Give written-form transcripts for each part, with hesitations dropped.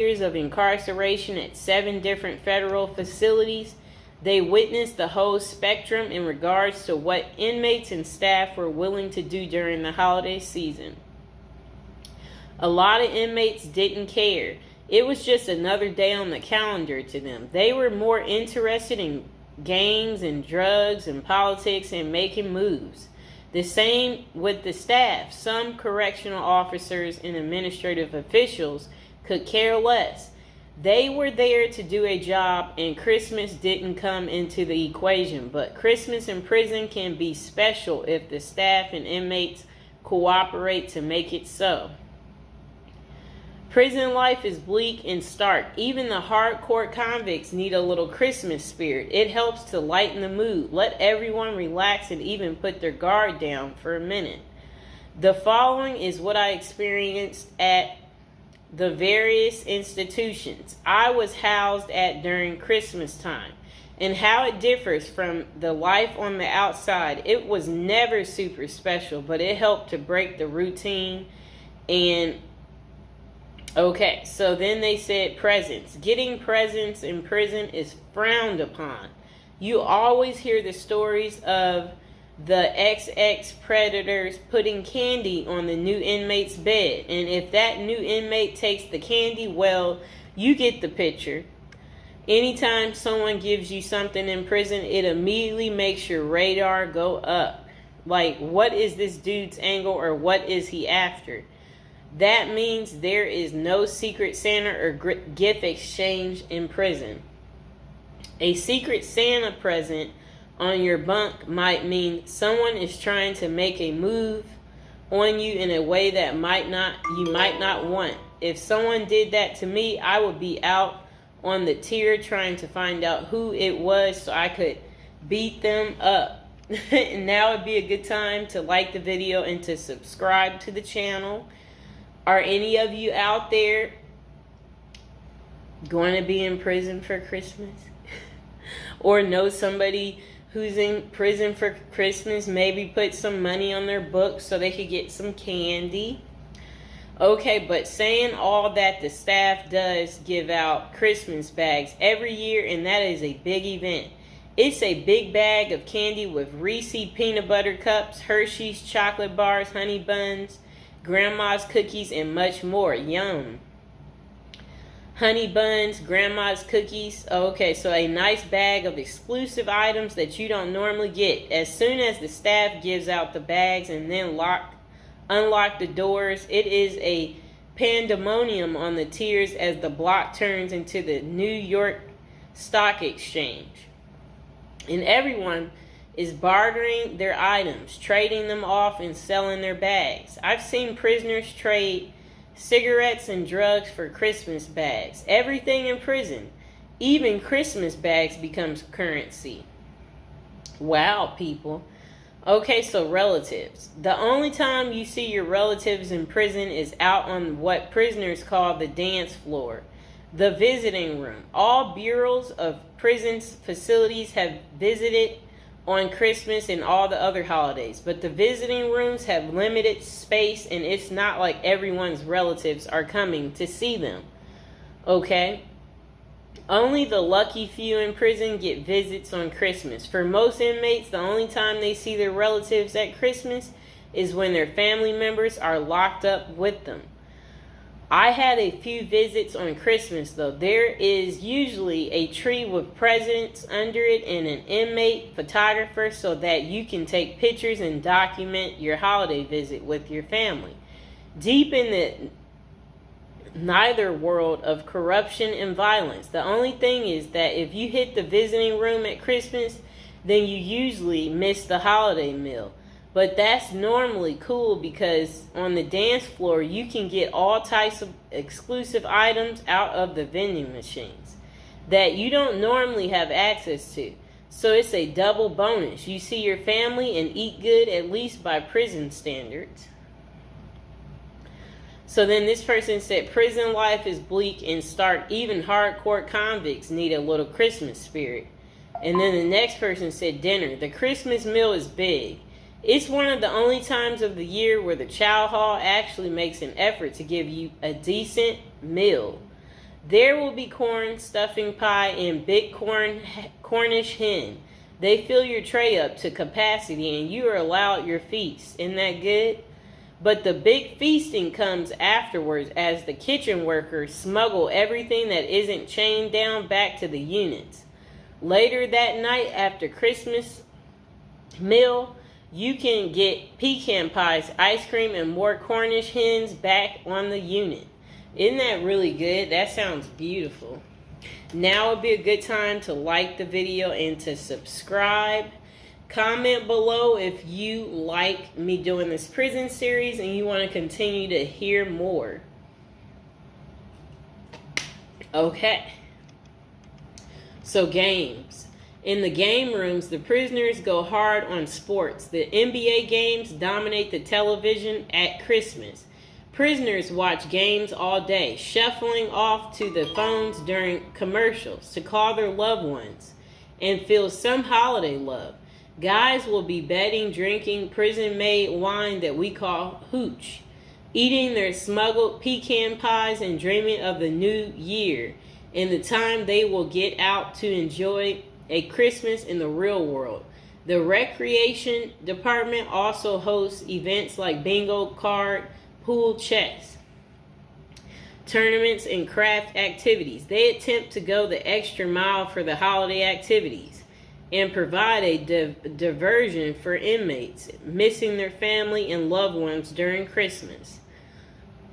years of incarceration at 7 different federal facilities, they witnessed the whole spectrum in regards to what inmates and staff were willing to do during the holiday season. A lot of inmates didn't care. It was just another day on the calendar to them. They were more interested in gangs and drugs and politics and making moves. The same with the staff. Some correctional officers and administrative officials could care less. They were there to do a job, and Christmas didn't come into the equation. But Christmas in prison can be special if the staff and inmates cooperate to make it so. Prison life is bleak and stark. Even the hardcore convicts need a little Christmas spirit. It helps to lighten the mood, let everyone relax, and even put their guard down for a minute. The following is what I experienced at the various institutions I was housed at during Christmas time, and how it differs from the life on the outside. It was never super special, but it helped to break the routine. And okay, so then they said presents. Getting presents in prison is frowned upon. You always hear the stories of the XX predators putting candy on the new inmate's bed. And if that new inmate takes the candy, well, you get the picture. Anytime someone gives you something in prison, it immediately makes your radar go up. Like, what is this dude's angle, or what is he after? That means there is no secret Santa or gift exchange in prison. A secret Santa present on your bunk might mean someone is trying to make a move on you in a way that you might not want. If someone did that to me, I would be out on the tier trying to find out who it was so I could beat them up. And now would be a good time to like the video and to subscribe to the channel. Are any of you out there going to be in prison for Christmas? Or know somebody who's in prison for Christmas? Maybe put some money on their books so they could get some candy. Okay, but saying all that, the staff does give out Christmas bags every year, and that is a big event. It's a big bag of candy with Reese's peanut butter cups, Hershey's chocolate bars, honey buns, grandma's cookies, and much more. Yum. Honey buns, grandma's cookies. Okay, so a nice bag of exclusive items that you don't normally get. As soon as the staff gives out the bags and then unlock the doors, it is a pandemonium on the tiers as the block turns into the New York Stock Exchange. And everyone is bartering their items, trading them off and selling their bags. I've seen prisoners trade cigarettes and drugs for Christmas bags. Everything in prison, even Christmas bags, becomes currency. Wow, people. Okay, so relatives. The only time you see your relatives in prison is out on what prisoners call the dance floor, the visiting room. All bureaus of prison facilities have visited on Christmas and all the other holidays, but the visiting rooms have limited space, and it's not like everyone's relatives are coming to see them. Okay? Only the lucky few in prison get visits on Christmas. For most inmates, the only time they see their relatives at Christmas is when their family members are locked up with them. I had a few visits on Christmas, though. There is usually a tree with presents under it and an inmate photographer so that you can take pictures and document your holiday visit with your family. Deep in the neither world of corruption and violence, the only thing is that if you hit the visiting room at Christmas, then you usually miss the holiday meal. But that's normally cool because on the dance floor, you can get all types of exclusive items out of the vending machines that you don't normally have access to. So it's a double bonus. You see your family and eat good, at least by prison standards. So then this person said, prison life is bleak and stark. Even hardcore convicts need a little Christmas spirit. And then the next person said, dinner. The Christmas meal is big. It's one of the only times of the year where the chow hall actually makes an effort to give you a decent meal. There will be corn, stuffing pie, and big Cornish hen. They fill your tray up to capacity and you are allowed your feast. Isn't that good? But the big feasting comes afterwards as the kitchen workers smuggle everything that isn't chained down back to the units. Later that night after Christmas meal, you can get pecan pies, ice cream, and more Cornish hens back on the unit. Isn't that really good? That sounds beautiful. Now would be a good time to like the video and to subscribe. Comment below if you like me doing this prison series and you want to continue to hear more. Okay. So games. In the game rooms, the prisoners go hard on sports. The NBA games dominate the television at Christmas. Prisoners watch games all day, shuffling off to the phones during commercials to call their loved ones and feel some holiday love. Guys will be betting, drinking prison-made wine that we call hooch, eating their smuggled pecan pies and dreaming of the new year and the time they will get out to enjoy a Christmas in the real world. The recreation department also hosts events like bingo card, pool, chess, tournaments, and craft activities. They attempt to go the extra mile for the holiday activities and provide a diversion for inmates missing their family and loved ones during Christmas.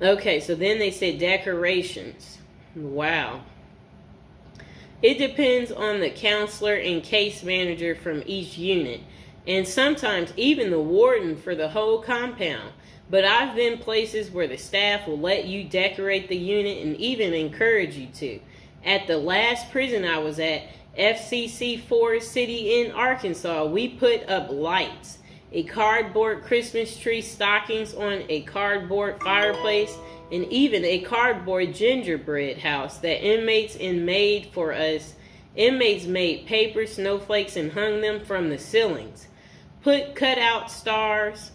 Okay, so then they said decorations. Wow. It depends on the counselor and case manager from each unit, and sometimes even the warden for the whole compound. But I've been places where the staff will let you decorate the unit and even encourage you to. At the last prison I was at, FCC Forest City in Arkansas, we put up lights, a cardboard Christmas tree, stockings on a cardboard fireplace, and even a cardboard gingerbread house that inmates made for us. Inmates made paper snowflakes and hung them from the ceilings. Put cutout stars,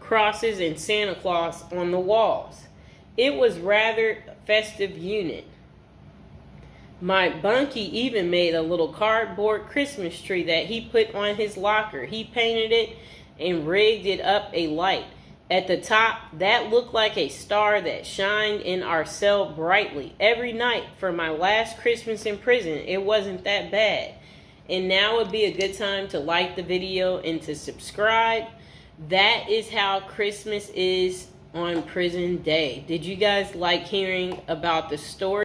crosses, and Santa Claus on the walls. It was rather festive unit. My bunkie even made a little cardboard Christmas tree that he put on his locker. He painted it and rigged it up a light. At the top, that looked like a star that shined in our cell brightly. Every night for my last Christmas in prison, it wasn't that bad. And now would be a good time to like the video and to subscribe. That is how Christmas is on prison day. Did you guys like hearing about the story?